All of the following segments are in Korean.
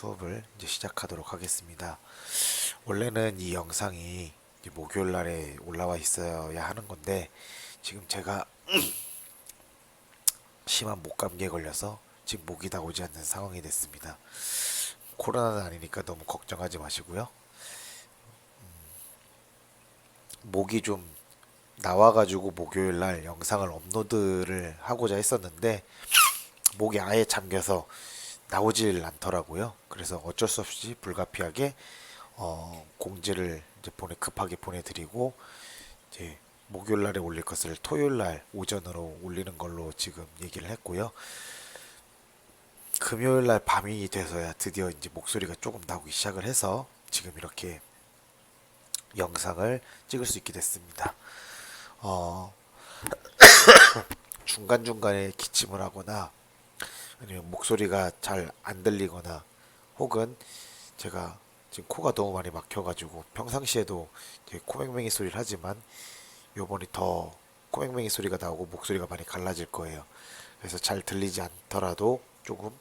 수업을 이제 시작하도록 하겠습니다. 원래는 이 영상이 이제 목요일 날에 올라와 있어야 하는 건데 지금 제가 심한 목감기에 걸려서 지금 목이 다 오지 않는 상황이 됐습니다. 코로나는 아니니까 너무 걱정하지 마시고요. 목이 좀 나와가지고 목요일 날 영상을 업로드를 하고자 했었는데 목이 아예 잠겨서 나오질 않더라고요. 그래서 어쩔 수 없이 불가피하게 공지를 이제 급하게 보내드리고 이제 목요일 날에 올릴 것을 토요일 날 오전으로 올리는 걸로 지금 얘기를 했고요. 금요일 날 밤이 돼서야 드디어 이제 목소리가 조금 나오기 시작을 해서 지금 이렇게 영상을 찍을 수 있게 됐습니다. 어, 중간중간에 기침을 하거나 아니면 목소리가 잘 안 들리거나 혹은 제가 지금 코가 너무 많이 막혀가지고 평상시에도 이제 코맹맹이 소리를 하지만 요번에 더 코맹맹이 소리가 나오고 목소리가 많이 갈라질 거예요. 그래서 잘 들리지 않더라도 조금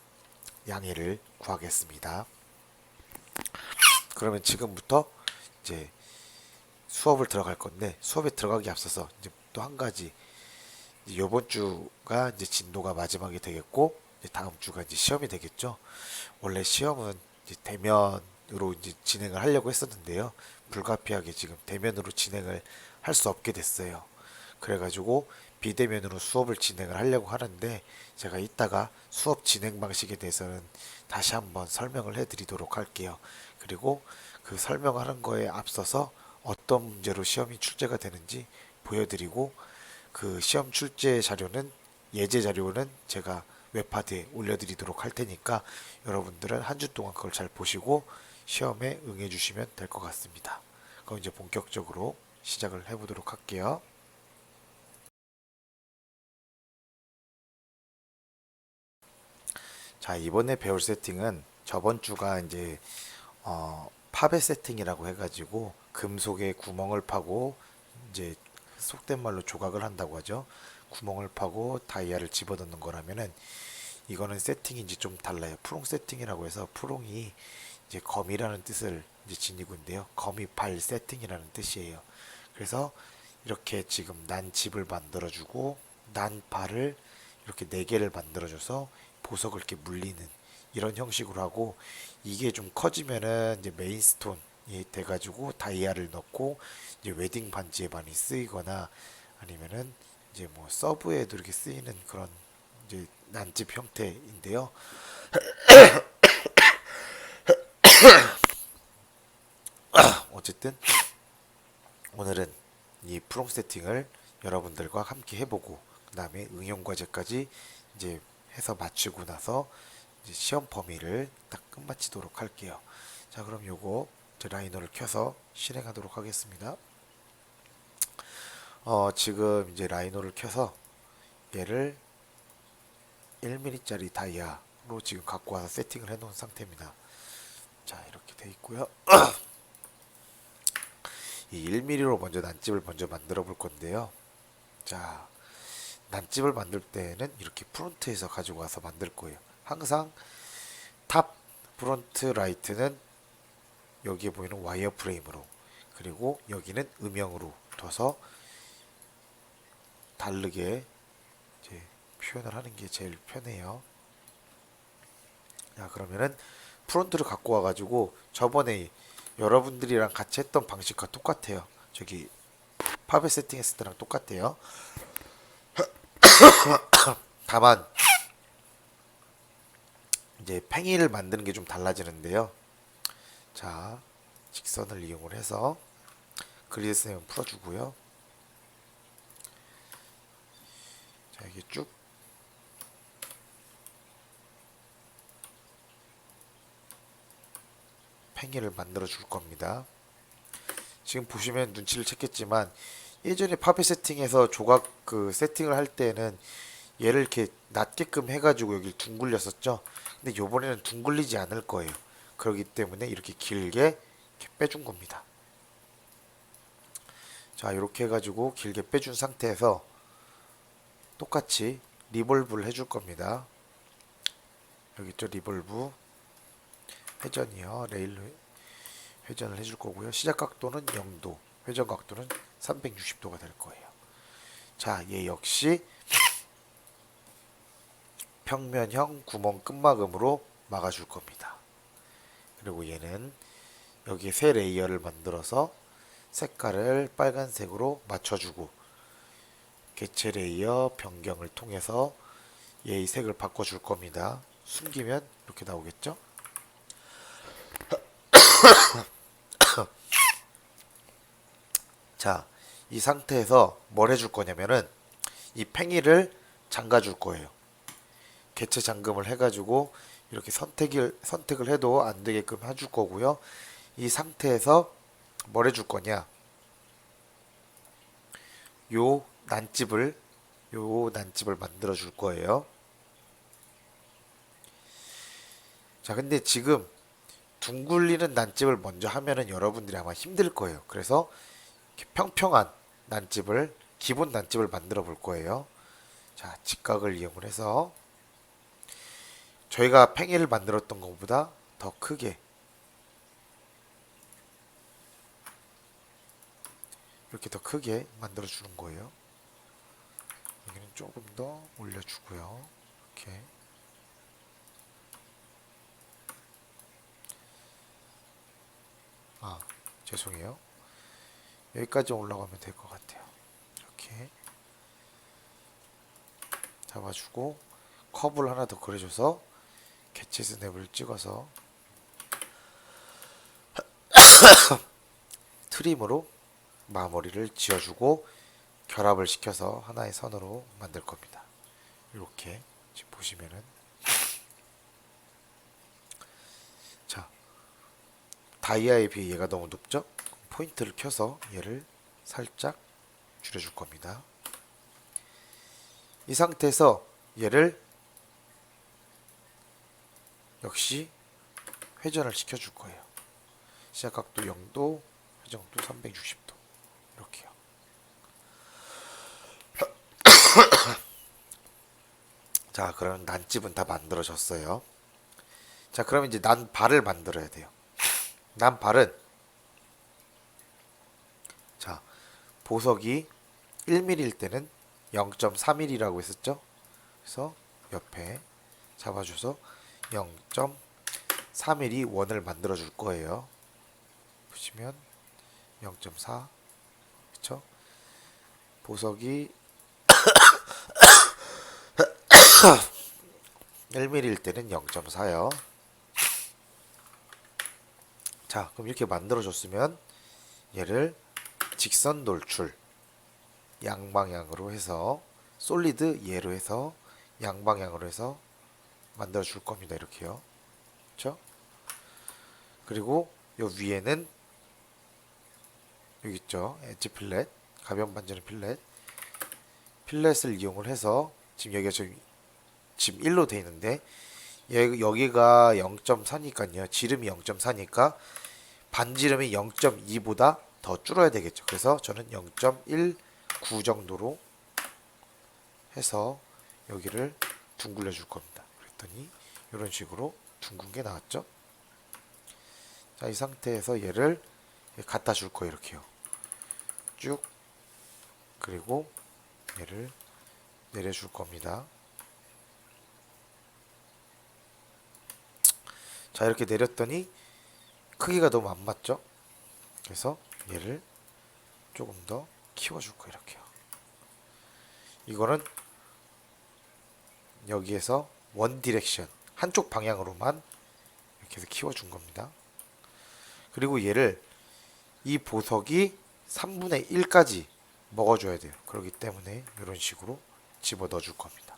양해를 구하겠습니다. 그러면 지금부터 이제 수업을 들어갈 건데 수업에 들어가기 앞서서 이제 또 한 가지 이번 주가 이제 진도가 마지막이 되겠고 이제 다음 주가 이제 시험이 되겠죠. 원래 시험은 이제 대면으로 이제 진행을 하려고 했었는데요. 불가피하게 지금 대면으로 진행을 할 수 없게 됐어요. 그래가지고 비대면으로 수업을 진행을 하려고 하는데 제가 이따가 수업 진행 방식에 대해서는 다시 한번 설명을 해드리도록 할게요. 그리고 그 설명하는 거에 앞서서 어떤 문제로 시험이 출제가 되는지 보여드리고 그 시험 출제 자료는 예제 자료는 제가 웹하드에 올려드리도록 할 테니까 여러분들은 한 주 동안 그걸 잘 보시고 시험에 응해 주시면 될 것 같습니다. 그럼 이제 본격적으로 시작을 해보도록 할게요. 자, 이번에 배울 세팅은 저번 주가 이제 팝의 세팅이라고 해가지고 금속에 구멍을 파고 이제 속된 말로 조각을 한다고 하죠. 구멍을 파고 다이아를 집어넣는 거라면은 이거는 세팅이 이제 좀 달라요. 프롱 세팅이라고 해서 프롱이 이제 검이라는 뜻을 이제 지니고 있는데요. 검이 발 세팅이라는 뜻이에요. 그래서 이렇게 지금 난 집을 만들어주고 난 발을 이렇게 네 개를 만들어줘서 보석을 이렇게 물리는 이런 형식으로 하고 이게 좀 커지면은 이제 메인 스톤이 돼가지고 다이아를 넣고 이제 웨딩 반지에 많이 쓰이거나 아니면은 이제 뭐 서브에도 이렇게 쓰이는 그런 이제 난집 형태인데요. 어쨌든 오늘은 이 프롬 세팅을 여러분들과 함께 해보고 그 다음에 응용 과제까지 이제 해서 마치고 나서 이제 시험 범위를 딱 끝마치도록 할게요. 자, 그럼 요거 제 라이너를 켜서 실행하도록 하겠습니다. 지금 이제 라이너를 켜서 얘를 1mm짜리 다이아로 지금 갖고 와서 세팅을 해 놓은 상태입니다. 자, 이렇게 돼 있고요. 이 1mm로 먼저 난집을 먼저 만들어 볼 건데요. 자, 난집을 만들 때는 이렇게 프론트에서 가지고 와서 만들 거예요. 항상 탑 프론트 라이트는 여기에 보이는 와이어 프레임으로 그리고 여기는 음영으로 둬서 다르게 이제 표현을 하는 게 제일 편해요. 자, 그러면은 프론트를 갖고 와가지고 저번에 여러분들이랑 같이 했던 방식과 똑같아요. 저기 팝에 세팅했을 때랑 똑같아요. 다만 이제 팽이를 만드는 게 좀 달라지는데요. 자, 직선을 이용을 해서 그리드 셈은 풀어주고요. 자, 이게 쭉 팽이를 만들어 줄 겁니다. 지금 보시면 눈치를 챘겠지만 예전에 팝의 세팅에서 조각 그 세팅을 할 때는 얘를 이렇게 낮게끔 해가지고 여기 둥글렸었죠. 근데 요번에는 둥글리지 않을 거예요. 그렇기 때문에 이렇게 길게 이렇게 빼준 겁니다. 자, 이렇게 해가지고 길게 빼준 상태에서 똑같이 리볼브를 해줄 겁니다. 여기 있죠, 리볼브. 회전이요. 레일로 회전을 해줄 거고요. 시작 각도는 0도, 회전 각도는 360도가 될 거예요. 자, 얘 역시 평면형 구멍 끝막음으로 막아줄 겁니다. 그리고 얘는 여기 새 레이어를 만들어서 색깔을 빨간색으로 맞춰주고 개체 레이어 변경을 통해서 얘의 색을 바꿔줄 겁니다. 숨기면 이렇게 나오겠죠? 자, 이 상태에서 뭘 해줄 거냐면은 이 팽이를 잠가 줄 거예요. 개체 잠금을 해가지고 이렇게 선택을 해도 안 되게끔 해줄 거고요. 이 상태에서 뭘 해줄 거냐? 요 난집을 만들어 줄 거예요. 자, 근데 지금 둥글리는 난집을 먼저 하면은 여러분들이 아마 힘들 거예요. 그래서 이렇게 평평한 난집을, 기본 난집을 만들어 볼 거예요. 자, 직각을 이용을 해서 저희가 팽이를 만들었던 것보다 더 크게 이렇게 더 크게 만들어 주는 거예요. 여기는 조금 더 올려주고요. 이렇게. 아, 죄송해요. 여기까지 올라가면 될 것 같아요. 이렇게 잡아주고 커브를 하나 더 그려줘서 개체 스냅을 찍어서 트림으로 마무리를 지어주고 결합을 시켜서 하나의 선으로 만들 겁니다. 이렇게 지금 보시면은 자, 다이아에 비해 얘가 너무 높죠? 포인트를 켜서 얘를 살짝 줄여줄 겁니다. 이 상태에서 얘를 역시 회전을 시켜줄 거예요. 시작각도 0도, 회전각도 360도 이렇게요. 자, 그럼 난집은 다 만들어졌어요. 자, 그럼 이제 난발을 만들어야 돼요. 난발은 자, 보석이 1mm일 때는 0.3mm라고 했었죠? 그래서 옆에 잡아줘서 0.3mm 원을 만들어 줄 거예요. 보시면 0.4 그쵸? 보석이 1mm일 때는 0.4요. 자, 그럼 이렇게 만들어 줬으면 얘를 직선 돌출 양방향으로 해서 솔리드 얘로 해서 양방향으로 해서 만들어 줄 겁니다. 이렇게요. 그렇죠? 그리고 요 위에는 여기 있죠. 엣지 필렛, 가변 반지름 필렛을 이용을 해서 지금 여기가 지금 1로 돼 있는데 여기가 0.4니까요. 지름이 0.4니까 반지름이 0.2보다 더 줄어야 되겠죠. 그래서 저는 0.19 정도로 해서 여기를 둥글려 줄 겁니다. 그랬더니 이런 식으로 둥근 게 나왔죠. 자, 이 상태에서 얘를 갖다 줄 거예요. 이렇게요. 쭉 그리고 얘를 내려줄 겁니다. 자, 이렇게 내렸더니 크기가 너무 안 맞죠? 그래서 얘를 조금 더 키워줄 거예요. 이렇게요. 이거는 여기에서 원 디렉션 한쪽 방향으로만 이렇게 해서 키워준 겁니다. 그리고 얘를 이 보석이 3분의 1까지 먹어줘야 돼요. 그렇기 때문에 이런 식으로 집어 넣어줄 겁니다.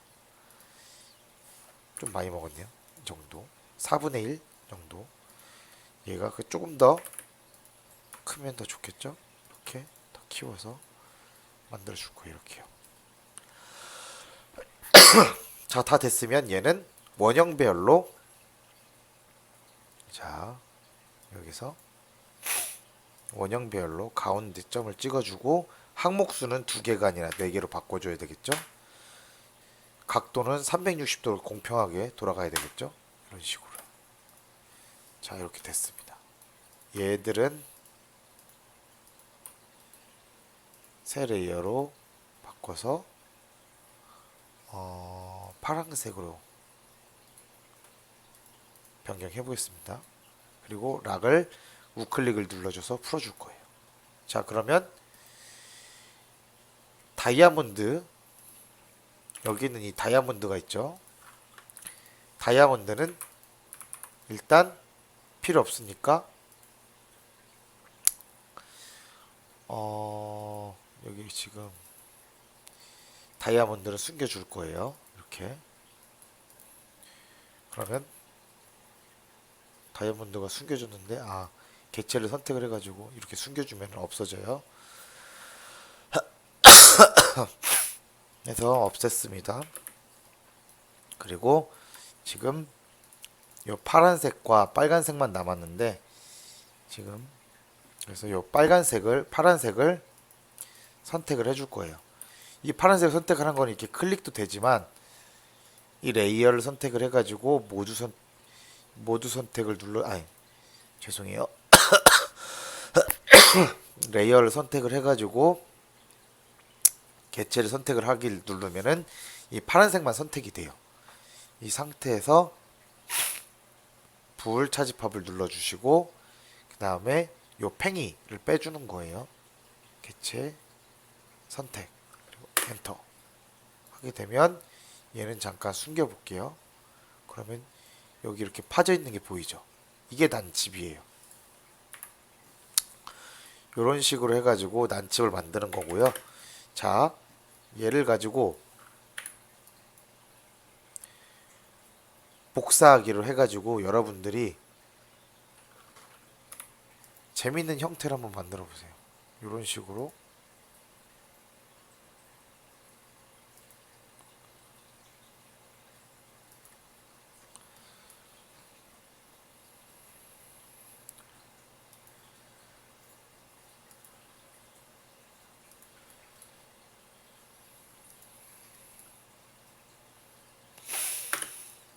좀 많이 먹었네요. 이 정도 4분의 1 정도. 얘가 조금 더 크면 더 좋겠죠? 이렇게 더 키워서 만들어 줄 거예요. 이렇게요. 자, 다 됐으면 얘는 원형 배열로 자, 여기서 원형 배열로 가운데 점을 찍어주고 항목수는 2개가 아니라 4개로 바꿔줘야 되겠죠? 각도는 360도로 공평하게 돌아가야 되겠죠? 이런 식으로. 자, 이렇게 됐습니다. 얘들은 새 레이어로 바꿔서 파란색으로 변경해 보겠습니다. 그리고 락을 우클릭을 눌러줘서 풀어줄 거예요. 자, 그러면 다이아몬드, 여기는 이 다이아몬드가 있죠. 다이아몬드는 일단 필요 없으니까 여기 지금 다이아몬드를 숨겨줄 거예요. 이렇게. 그러면 다이아몬드가 숨겨졌는데, 개체를 선택을 해가지고 이렇게 숨겨주면 없어져요. 그래서 없앴습니다. 그리고 지금 요 파란색과 빨간색만 남았는데, 지금 그래서 요 파란색을 선택을 해줄 거예요. 이 파란색을 선택을 한 건 이렇게 클릭도 되지만, 이 레이어를 선택을 해가지고 모두 선택을 죄송해요. 레이어를 선택을 해가지고 개체를 선택을 하길 누르면은 이 파란색만 선택이 돼요. 이 상태에서 불 차지팝을 눌러주시고, 그 다음에 요 팽이를 빼주는 거예요. 개체 선택, 그리고 엔터 하게 되면 얘는 잠깐 숨겨 볼게요. 그러면 여기 이렇게 파져 있는 게 보이죠? 이게 난집이에요. 이런 식으로 해가지고 난집을 만드는 거고요. 자, 얘를 가지고 복사하기로 해가지고 여러분들이 재밌는 형태를 한번 만들어 보세요. 이런 식으로.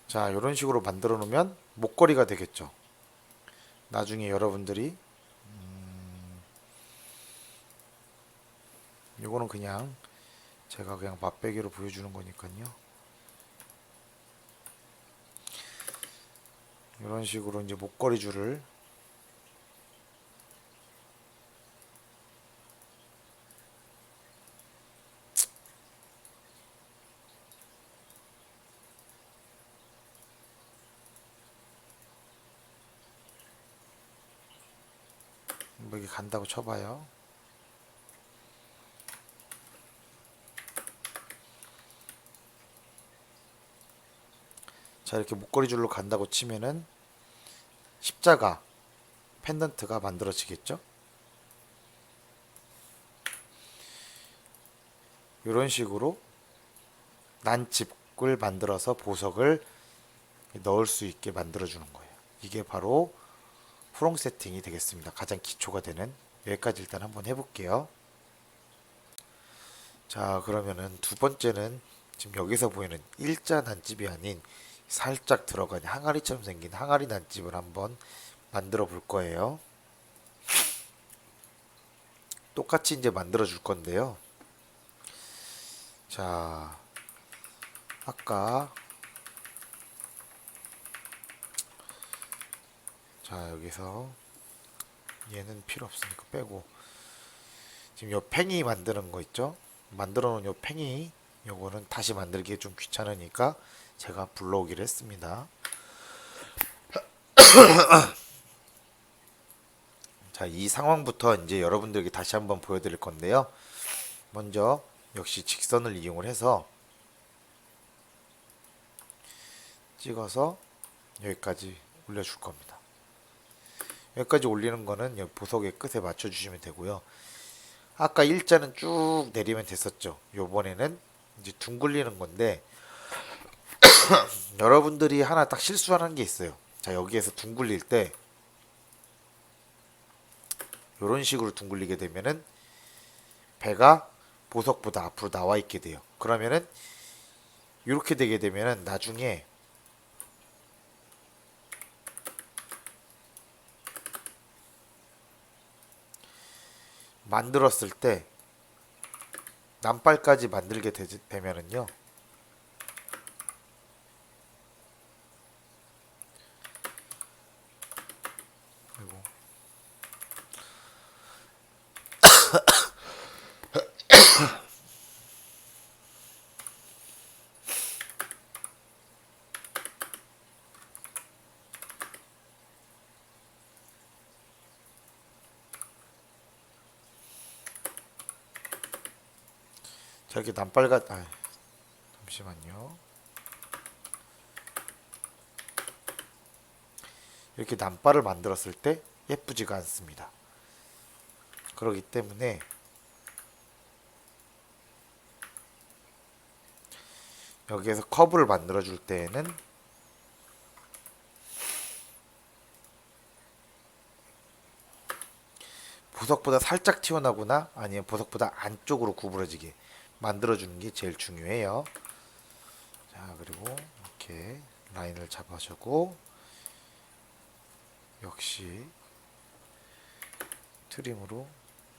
자, 이런 식으로 만들어 놓으면 목걸이가 되겠죠. 나중에 여러분들이 요거는 그냥 제가 그냥 맛배기로 보여주는 거니까요. 이런 식으로 이제 목걸이 줄을 여기 간다고 쳐봐요. 자, 이렇게 목걸이 줄로 간다고 치면은 십자가 펜던트가 만들어지겠죠. 이런 식으로 난집을 만들어서 보석을 넣을 수 있게 만들어 주는 거예요. 이게 바로 프롱 세팅이 되겠습니다. 가장 기초가 되는. 여기까지 일단 한번 해볼게요. 자, 그러면은 두 번째는 지금 여기서 보이는 일자 난집이 아닌 살짝 들어간 항아리처럼 생긴 항아리 난집을 한번 만들어 볼 거예요. 똑같이 이제 만들어 줄 건데요. 자, 아까 자, 여기서 얘는 필요 없으니까 빼고, 지금 요 팽이 만드는 거 있죠? 만들어 놓은 요 팽이, 요거는 다시 만들기 좀 귀찮으니까 제가 불러오기로 했습니다. 자, 이 상황부터 이제 여러분들에게 다시 한번 보여드릴 건데요. 먼저 역시 직선을 이용을 해서 찍어서 여기까지 올려줄 겁니다. 여기까지 올리는 거는 여기 보석의 끝에 맞춰주시면 되고요. 아까 일자는 쭉 내리면 됐었죠. 요번에는 이제 둥글리는 건데 여러분들이 하나 딱 실수하는 게 있어요. 자, 여기에서 둥글릴 때 이런 식으로 둥글리게 되면은 배가 보석보다 앞으로 나와 있게 돼요. 그러면은 이렇게 되게 되면은 나중에 만들었을 때 난발까지 만들게 되면은요. 그리고 자, 이렇게 잠시만요. 이렇게 난발을 만들었을 때 예쁘지가 않습니다. 그렇기 때문에 여기에서 커브를 만들어 줄 때에는 보석보다 살짝 튀어나오거나 아니면 보석보다 안쪽으로 구부러지게 만들어 주는 게 제일 중요해요. 자, 그리고 이렇게 라인을 잡아주고 역시 트림으로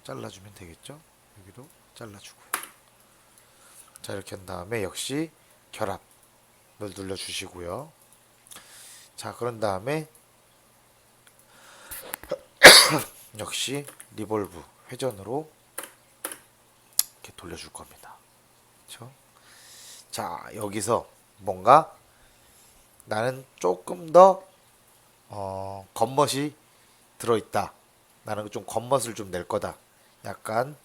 잘라주면 되겠죠. 여기도 잘라주고요. 자, 이렇게 한 다음에 역시 결합을 눌러주시고요. 자, 그런 다음에 역시 리볼브 회전으로 이렇게 돌려줄 겁니다. 그렇죠? 자, 여기서 뭔가 나는 조금 더 겉멋이 들어있다. 나는 좀 겉멋을 좀 낼 거다. 약간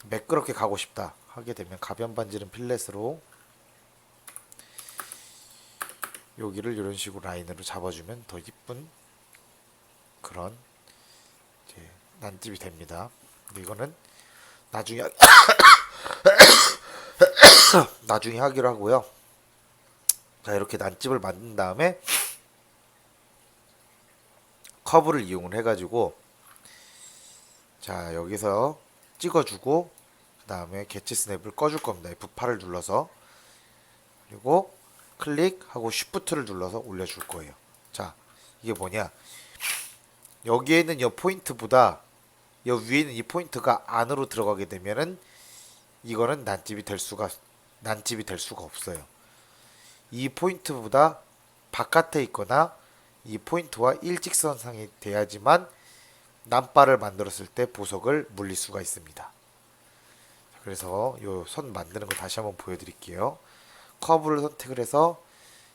매끄럽게 가고 싶다 하게 되면 가변 반지름 필렛으로 여기를 이런 식으로 라인으로 잡아주면 더 이쁜 그런 이제 난집이 됩니다. 근데 이거는 나중에 나중에 하기로 하고요. 자, 이렇게 난집을 만든 다음에 커브를 이용을 해가지고 자, 여기서 찍어주고 그 다음에 개치 스냅을 꺼줄 겁니다. F8을 눌러서 그리고 클릭하고 쉬프트를 눌러서 올려줄 거예요. 자, 이게 뭐냐? 여기에 있는 이 포인트보다 이 위에 있는 이 포인트가 안으로 들어가게 되면은 이거는 난집이 될 수가 없어요. 이 포인트보다 바깥에 있거나 이 포인트와 일직선상이 돼야지만 난발을 만들었을 때 보석을 물릴 수가 있습니다. 그래서 요 선 만드는 거 다시 한번 보여드릴게요. 커브를 선택을 해서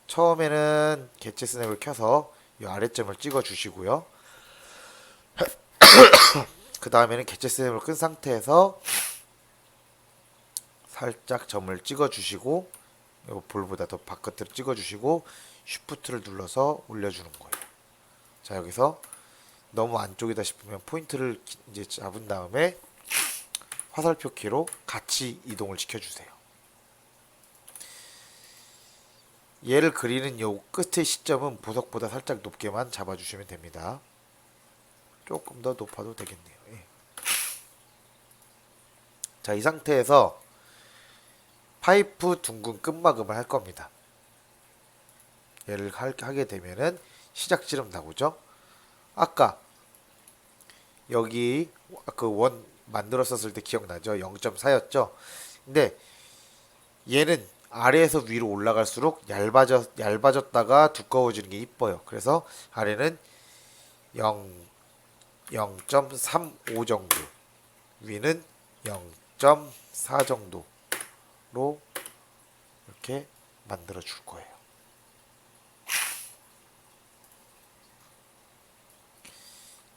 처음에는 개체 스냅을 켜서 이 아래점을 찍어 주시고요. 그 다음에는 개체 스냅을 끈 상태에서 살짝 점을 찍어 주시고 요 볼보다 더 바깥으로 찍어 주시고 쉬프트를 눌러서 올려주는 거예요. 자, 여기서 너무 안쪽이다 싶으면 포인트를 이제 잡은 다음에 화살표 키로 같이 이동을 시켜주세요. 얘를 그리는 요 끝의 시점은 보석보다 살짝 높게만 잡아주시면 됩니다. 조금 더 높아도 되겠네요. 예. 자, 이 상태에서 파이프 둥근 끝마금을 할 겁니다. 얘를 하게 되면은 시작지름 나오죠. 아까 여기 그 원 만들었었을 때 기억나죠? 0.4였죠. 근데 얘는 아래에서 위로 올라갈수록 얇아졌다가 두꺼워지는 게 이뻐요. 그래서 아래는 0.35 정도, 위는 0.4 정도로 이렇게 만들어 줄 거예요.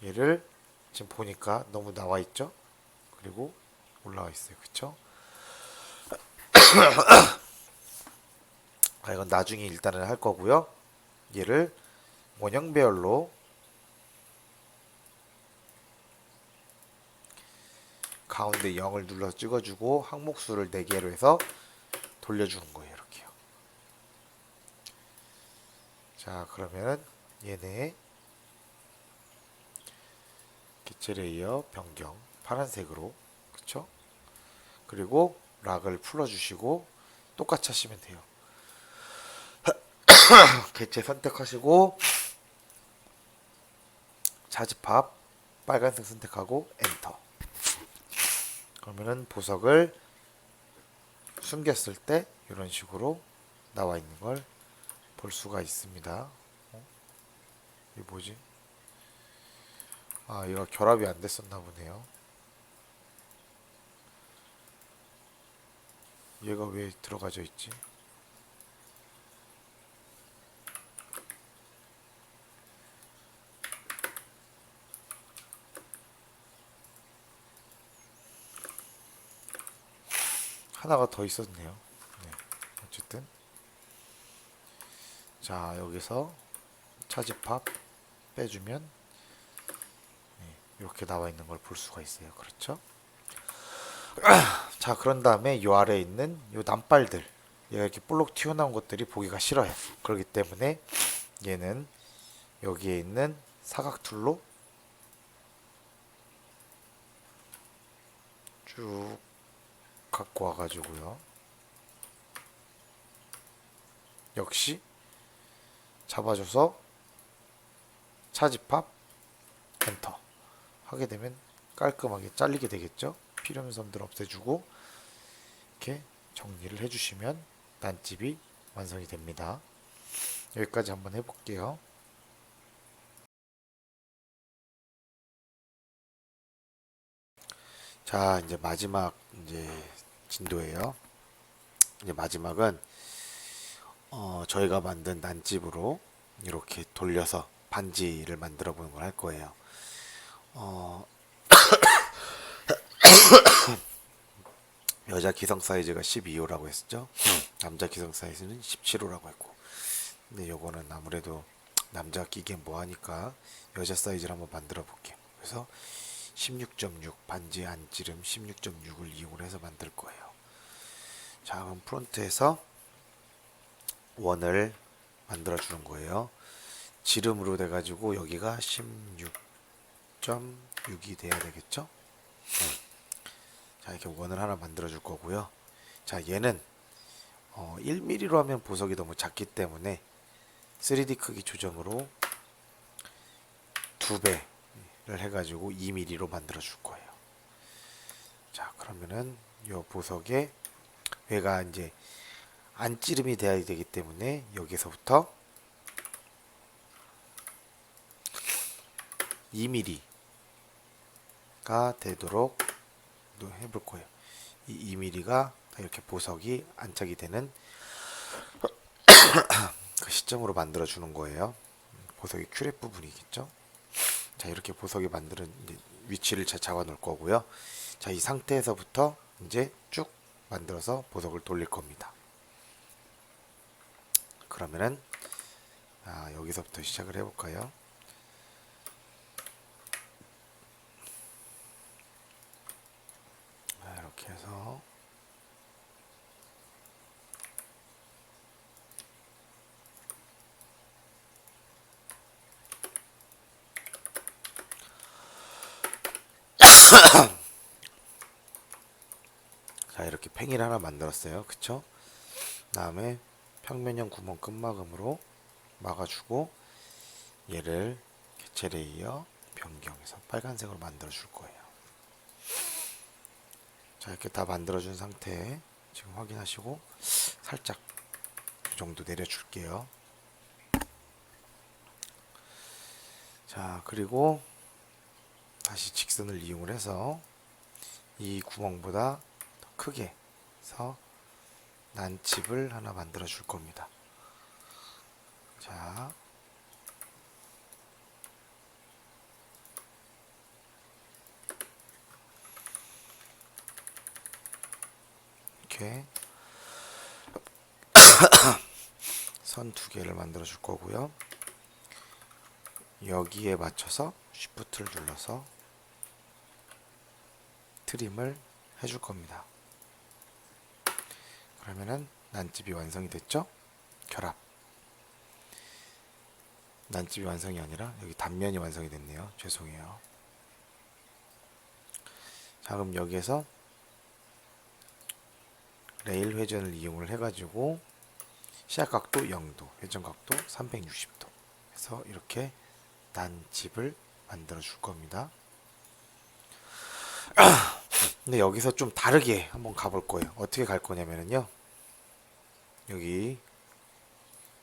얘를 지금 보니까 너무 나와 있죠? 그리고 올라와 있어요. 그쵸? 이건 나중에 일단은 할 거고요. 얘를 원형 배열로 가운데 0을 눌러서 찍어주고 항목수를 4개로 해서 돌려주는 거예요. 이렇게요. 자, 그러면 얘네 개체 레이어 변경 파란색으로, 그쵸? 그리고 락을 풀어주시고 똑같이 하시면 돼요. 개체 선택하시고 자집합 빨간색 선택하고 엔터. 그러면은 보석을 숨겼을 때 이런 식으로 나와 있는 걸 볼 수가 있습니다. 이게 뭐지? 아, 이거 결합이 안 됐었나 보네요. 얘가 왜 들어가져 있지? 하나가 더 있었네요. 네, 어쨌든 자, 여기서 차집합 빼주면 이렇게 나와 있는 걸 볼 수가 있어요. 그렇죠? 자, 그런 다음에 요 아래에 있는 요 남발들, 얘가 이렇게 볼록 튀어나온 것들이 보기가 싫어요. 그렇기 때문에 얘는 여기에 있는 사각 툴로 쭉 갖고 와가지고요. 역시 잡아줘서 차집합 엔터 하게 되면 깔끔하게 잘리게 되겠죠. 필요없는 선들 없애주고 이렇게 정리를 해주시면 난집이 완성이 됩니다. 여기까지 한번 해볼게요. 자, 이제 마지막 이제 진도예요. 이제 마지막은 저희가 만든 난집으로 이렇게 돌려서 반지를 만들어 보는 걸 할 거예요. 어, 여자 기성 사이즈가 12호라고 했었죠. 남자 기성 사이즈는 17호라고 했고. 근데 요거는 아무래도 남자 끼기엔 뭐하니까 여자 사이즈를 한번 만들어 볼게요. 그래서 16.6 반지 안찌름 16.6을 이용을 해서 만들 거예요. 자, 그럼 프론트에서 원을 만들어 주는 거예요. 지름으로 돼가지고 여기가 16.6이 돼야 되겠죠? 자, 이렇게 원을 하나 만들어 줄 거고요. 자, 얘는 1mm로 하면 보석이 너무 작기 때문에 3D 크기 조정으로 2배를 해가지고 2mm로 만들어 줄 거예요. 자, 그러면은 요 보석에 얘가 이제 안찌름이 돼야 되기 때문에 여기서부터 2mm가 되도록 해볼 거예요. 이 2mm가 이렇게 보석이 안착이 되는 그 시점으로 만들어 주는 거예요. 보석의 큐렛 부분이겠죠. 자, 이렇게 보석이 만드는 위치를 잡아 놓을 거고요. 자, 이 상태에서부터 이제 쭉 만들어서 보석을 돌릴 겁니다. 그러면은 여기서부터 시작을 해볼까요? 이렇게 해서 자, 이렇게 팽이를 하나 만들었어요. 그쵸? 다음에 평면형 구멍 끝마감으로 막아주고 얘를 개체 레이어 변경해서 빨간색으로 만들어 줄 거예요. 자, 이렇게 다 만들어 준 상태에 지금 확인하시고 살짝 이 정도 내려 줄게요. 자, 그리고 다시 직선을 이용을 해서 이 구멍보다 더 크게 해서 난칩을 하나 만들어 줄 겁니다. 자, 이렇게 선 두 개를 만들어 줄 거고요. 여기에 맞춰서 쉬프트를 눌러서 트림을 해줄 겁니다. 그러면은 난집이 완성이 됐죠? 결합. 난집이 완성이 아니라 여기 단면이 완성이 됐네요. 죄송해요. 자, 그럼 여기에서 레일 회전을 이용을 해가지고 시작각도 0도, 회전각도 360도 해서 이렇게 난집을 만들어 줄 겁니다. 근데 여기서 좀 다르게 한번 가볼 거예요. 어떻게 갈 거냐면요. 여기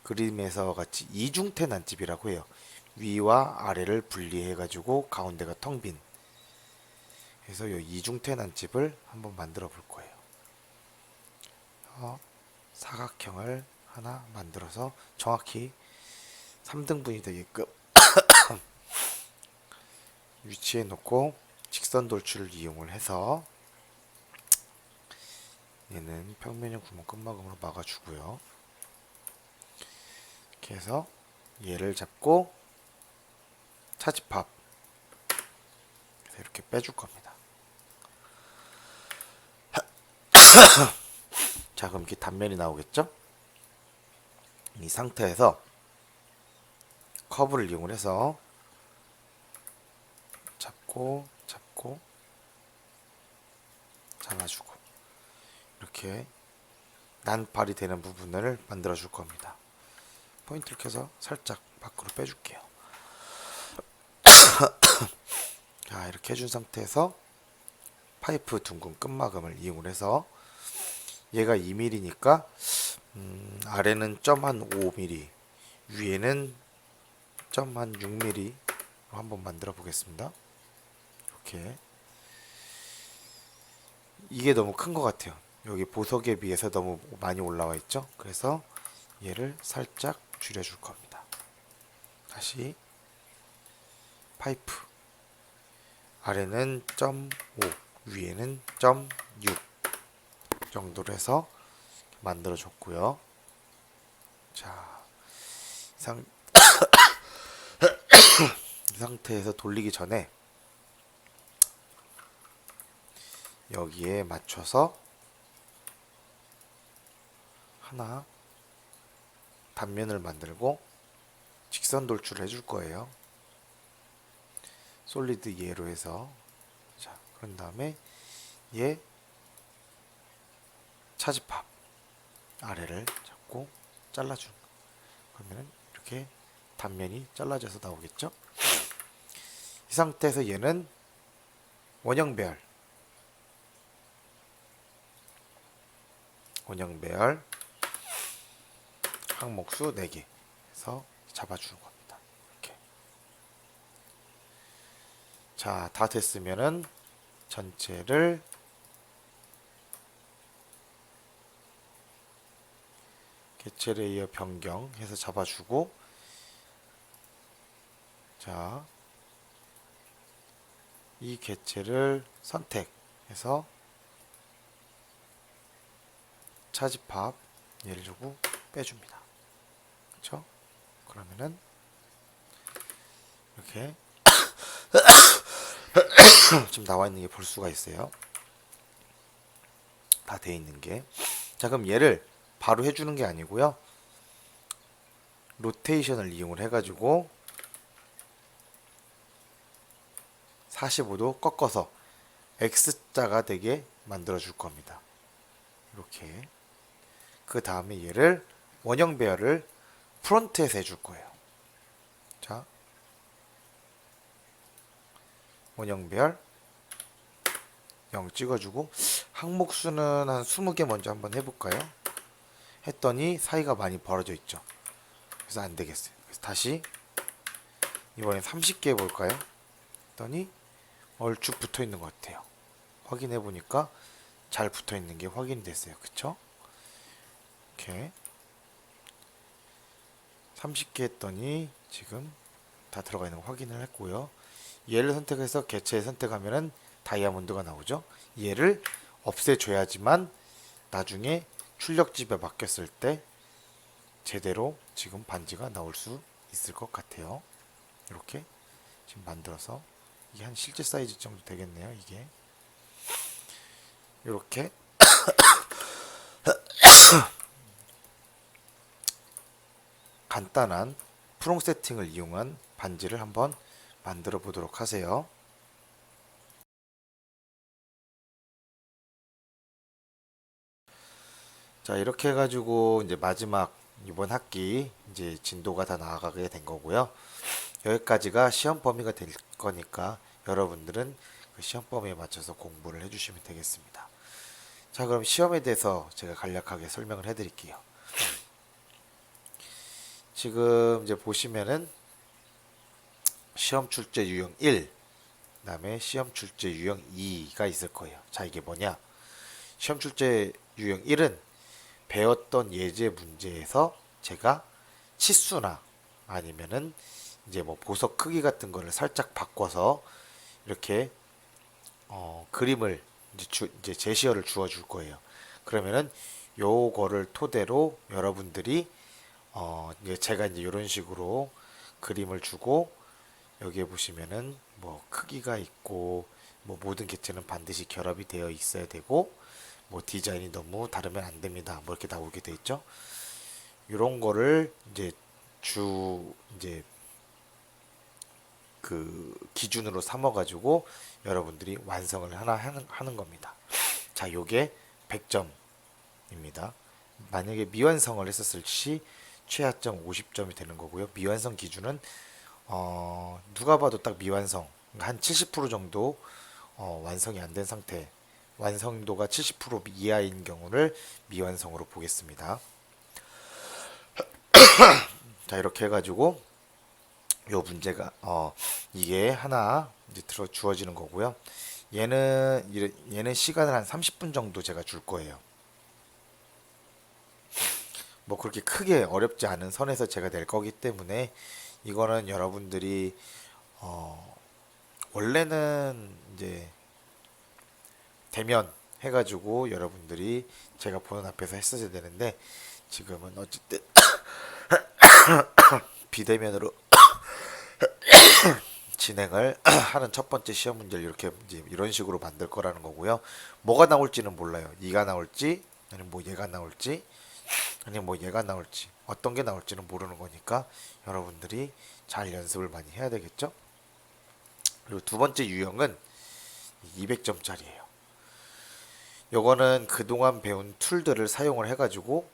그림에서 같이 이중태 난집이라고 해요. 위와 아래를 분리해 가지고 가운데가 텅 빈. 그래서 이 이중태 난집을 한번 만들어 볼 거예요. 사각형을 하나 만들어서 정확히 3등분이 되게끔 위치해 놓고 직선 돌출을 이용을 해서 얘는 평면형 구멍 끝마감으로 막아주고요. 이렇게 해서 얘를 잡고 차집합 이렇게 빼줄 겁니다. 자, 그럼 이렇게 단면이 나오겠죠? 이 상태에서 커브를 이용을 해서 잡고 잡아주고 이렇게 난발이 되는 부분을 만들어 줄 겁니다. 포인트를 켜서 살짝 밖으로 빼줄게요. 자, 이렇게 해준 상태에서 파이프 둥근 끝마감을 이용을 해서 얘가 2mm니까 아래는 점 한 5mm, 위에는 점 한 6mm로 한번 만들어 보겠습니다. 이렇게 이게 너무 큰 것 같아요. 여기 보석에 비해서 너무 많이 올라와 있죠. 그래서 얘를 살짝 줄여줄 겁니다. 다시 파이프 아래는 점 5, 위에는 점 6 정도로 해서 만들어 줬고요. 자, 이 상태에서 돌리기 전에 여기에 맞춰서 하나 단면을 만들고 직선 돌출을 해줄 거예요. 솔리드 얘로 해서 자, 그런 다음에 얘 차집합 아래를 잡고 잘라주는 거. 그러면 이렇게 단면이 잘라져서 나오겠죠? 이 상태에서 얘는 원형 배열 항목수 4개 해서 잡아주는 겁니다. 이렇게. 자, 다 됐으면은 전체를 개체 레이어 변경해서 잡아주고 자, 이 개체를 선택해서 차집합 얘를 주고 빼줍니다. 그렇죠? 그러면은 이렇게 지금 나와 있는 게 볼 수가 있어요. 다 돼 있는 게. 자, 그럼 얘를 바로 해주는 게 아니고요. 로테이션을 이용을 해가지고 45도 꺾어서 X자가 되게 만들어 줄 겁니다. 이렇게. 그 다음에 얘를 원형 배열을 프론트에서 해줄 거예요. 자, 원형 배열 0 찍어주고 항목수는 한 20개 먼저 한번 해볼까요? 했더니 사이가 많이 벌어져 있죠. 그래서 안 되겠어요. 그래서 다시 이번엔 30개 해볼까요? 했더니 얼추 붙어 있는 것 같아요. 확인해 보니까 잘 붙어 있는 게 확인됐어요. 그쵸? 이렇게 30개 했더니 지금 다 들어가 있는 거 확인을 했고요. 얘를 선택해서 개체 선택하면은 다이아몬드가 나오죠. 얘를 없애줘야지만 나중에 출력집에 맡겼을 때 제대로 지금 반지가 나올 수 있을 것 같아요. 이렇게 지금 만들어서 이게 한 실제 사이즈 정도 되겠네요. 이게 이렇게 간단한 프롱 세팅을 이용한 반지를 한번 만들어 보도록 하세요. 자, 이렇게 해가지고 이제 마지막 이번 학기 이제 진도가 다 나아가게 된 거고요. 여기까지가 시험 범위가 될 거니까 여러분들은 그 시험 범위에 맞춰서 공부를 해주시면 되겠습니다. 자, 그럼 시험에 대해서 제가 간략하게 설명을 해드릴게요. 지금 이제 보시면은 시험 출제 유형 1, 그다음에 시험 출제 유형 2가 있을 거예요. 자, 이게 뭐냐? 시험 출제 유형 1은 배웠던 예제 문제에서 제가 치수나 아니면은 이제 뭐 보석 크기 같은 거를 살짝 바꿔서 이렇게 그림을 이제 제시어를 주어 줄 거예요. 그러면은 요거를 토대로 여러분들이 이제 제가 이제 이런 식으로 그림을 주고 여기에 보시면은 뭐 크기가 있고 뭐 모든 객체는 반드시 결합이 되어 있어야 되고 뭐 디자인이 너무 다르면 안 됩니다. 뭐 이렇게 나오게 돼 있죠. 이런 거를 이제 이제 그 기준으로 삼아 가지고 여러분들이 완성을 하는 겁니다. 자, 요게 100점입니다. 만약에 미완성을 했었을 시 최하점 50점이 되는 거고요. 미완성 기준은 누가 봐도 딱 미완성, 한 70% 정도 완성이 안 된 상태, 완성도가 70% 이하인 경우를 미완성으로 보겠습니다. 자, 이렇게 해가지고 요 문제가 이게 하나 이제 주어지는 거고요. 얘는 시간을 한 30분 정도 제가 줄 거예요. 뭐 그렇게 크게 어렵지 않은 선에서 제가 낼 거기 때문에 이거는 여러분들이 원래는 이제 대면 해가지고 여러분들이 제가 보는 앞에서 했어야 되는데 지금은 어쨌든 비대면으로 진행을 하는 첫 번째 시험 문제를 이렇게 이제 이런 식으로 만들 거라는 거고요. 뭐가 나올지는 몰라요. 이가 나올지 아니면 뭐 얘가 나올지 아니면 뭐 얘가 나올지 어떤 게 나올지는 모르는 거니까 여러분들이 잘 연습을 많이 해야 되겠죠. 그리고 두 번째 유형은 200점짜리예요. 요거는 그동안 배운 툴들을 사용을 해가지고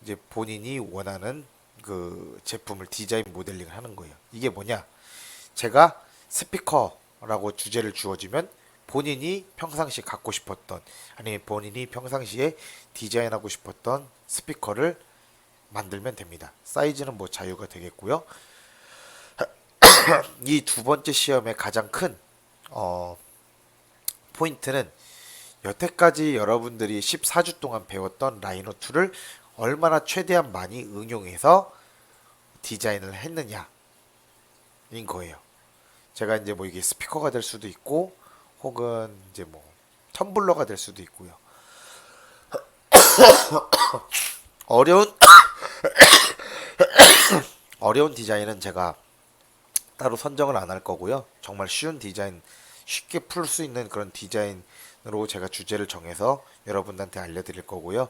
이제 본인이 원하는 그 제품을 디자인 모델링을 하는 거예요. 이게 뭐냐? 제가 스피커라고 주제를 주어지면 본인이 평상시 갖고 싶었던 아니면 본인이 평상시에 디자인하고 싶었던 스피커를 만들면 됩니다. 사이즈는 뭐 자유가 되겠고요. 이 두 번째 시험의 가장 큰 포인트는 여태까지 여러분들이 14주 동안 배웠던 라이노 툴을 얼마나 최대한 많이 응용해서 디자인을 했느냐인 거예요. 제가 이제 뭐 이게 스피커가 될 수도 있고 혹은 이제 뭐 텀블러가 될 수도 있고요. 어려운 어려운 디자인은 제가 따로 선정을 안 할 거고요. 정말 쉬운 디자인, 쉽게 풀 수 있는 그런 디자인으로 제가 주제를 정해서 여러분들한테 알려드릴 거고요.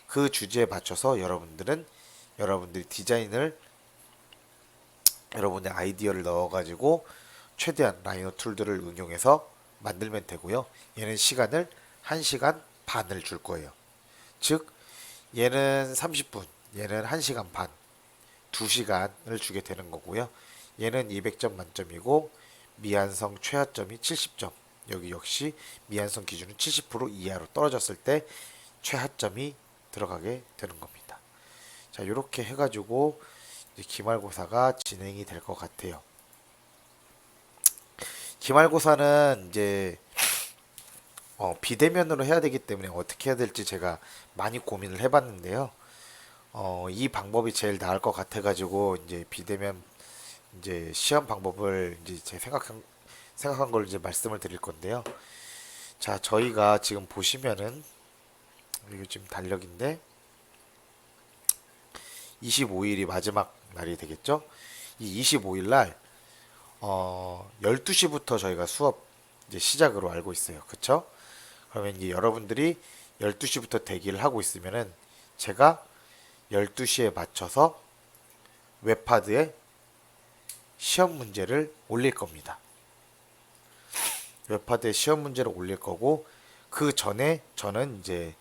그 주제에 맞춰서 여러분들이 디자인을 여러분의 아이디어를 넣어가지고 최대한 라이노 툴들을 응용해서 만들면 되고요. 얘는 시간을 1시간 반을 줄 거예요. 즉 얘는 30분, 얘는 1시간 반, 2시간을 주게 되는 거고요. 얘는 200점 만점이고 미완성 최하점이 70점. 여기 역시 미완성 기준은 70% 이하로 떨어졌을 때 최하점이 들어가게 되는 겁니다. 자, 이렇게 해가지고 이제 기말고사가 진행이 될 것 같아요. 기말고사는 이제 비대면으로 해야 되기 때문에 어떻게 해야 될지 제가 많이 고민을 해봤는데요. 이 방법이 제일 나을 것 같아가지고 이제 비대면 이제 시험 방법을 이제 제 생각한 걸 이제 말씀을 드릴 건데요. 자, 저희가 지금 보시면은 이거 지금 달력인데 25일이 마지막 날이 되겠죠? 이 25일 날 12시부터 저희가 수업 이제 시작으로 알고 있어요. 그쵸? 그러면 이제 여러분들이 12시부터 대기를 하고 있으면은 제가 12시에 맞춰서 웹하드에 시험 문제를 올릴 겁니다. 웹하드에 시험 문제를 올릴 거고 그 전에 저는 이제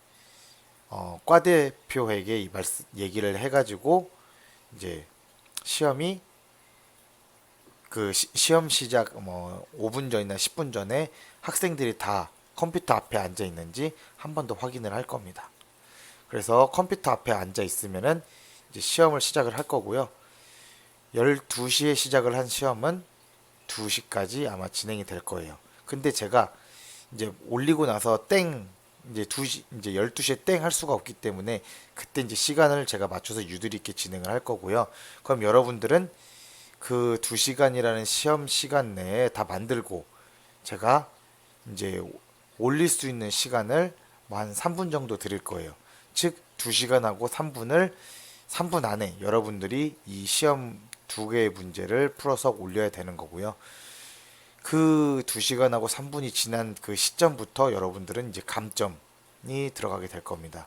과대표에게 이 얘기를 해가지고 이제 시험이 그 시험 시작 뭐 5분 전이나 10분 전에 학생들이 다 컴퓨터 앞에 앉아 있는지 한 번 더 확인을 할 겁니다. 그래서 컴퓨터 앞에 앉아 있으면은 이제 시험을 시작을 할 거고요. 12시에 시작을 한 시험은 2시까지 아마 진행이 될 거예요. 근데 제가 이제 올리고 나서 땡 이제 2시 이제 12시에 땡 할 수가 없기 때문에 그때 이제 시간을 제가 맞춰서 유도리 있게 진행을 할 거고요. 그럼 여러분들은 그 2시간이라는 시험 시간 내에 다 만들고 제가 이제 올릴 수 있는 시간을 뭐 한 3분 정도 드릴 거예요. 즉 2시간하고 3분을 3분 안에 여러분들이 이 시험 두 개의 문제를 풀어서 올려야 되는 거고요. 그 2시간하고 3분이 지난 그 시점부터 여러분들은 이제 감점이 들어가게 될 겁니다.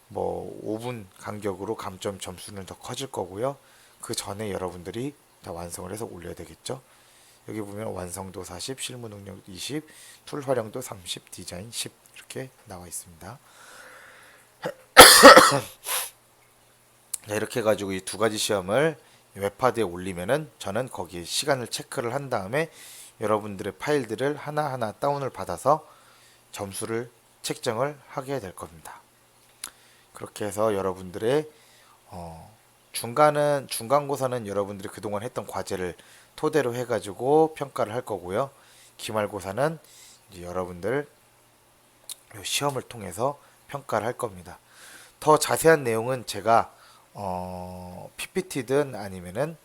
뭐 5분 간격으로 감점 점수는 더 커질 거고요. 그 전에 여러분들이 다 완성을 해서 올려야 되겠죠. 여기 보면 완성도 40, 실무 능력 20, 툴 활용도 30, 디자인 10 이렇게 나와 있습니다. 자, 이렇게 해가지고 이 두 가지 시험을 웹하드에 올리면은 저는 거기에 시간을 체크를 한 다음에 여러분들의 파일들을 하나하나 다운을 받아서 점수를 책정을 하게 될 겁니다. 그렇게 해서 여러분들의 중간고사는 여러분들이 그동안 했던 과제를 토대로 해가지고 평가를 할 거고요. 기말고사는 이제 여러분들 시험을 통해서 평가를 할 겁니다. 더 자세한 내용은 제가 PPT든 아니면은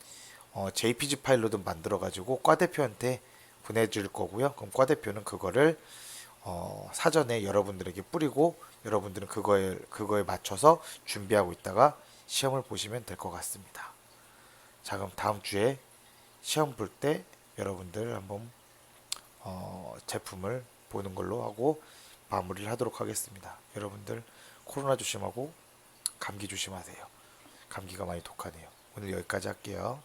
JPG 파일로든 만들어 가지고 과대표한테 보내줄 거고요. 그럼 과대표는 그거를 사전에 여러분들에게 뿌리고 여러분들은 그거에 맞춰서 준비하고 있다가 시험을 보시면 될 것 같습니다. 자, 그럼 다음 주에 시험 볼 때 여러분들 한번 제품을 보는 걸로 하고 마무리를 하도록 하겠습니다. 여러분들 코로나 조심하고 감기 조심하세요. 감기가 많이 독하네요. 오늘 여기까지 할게요.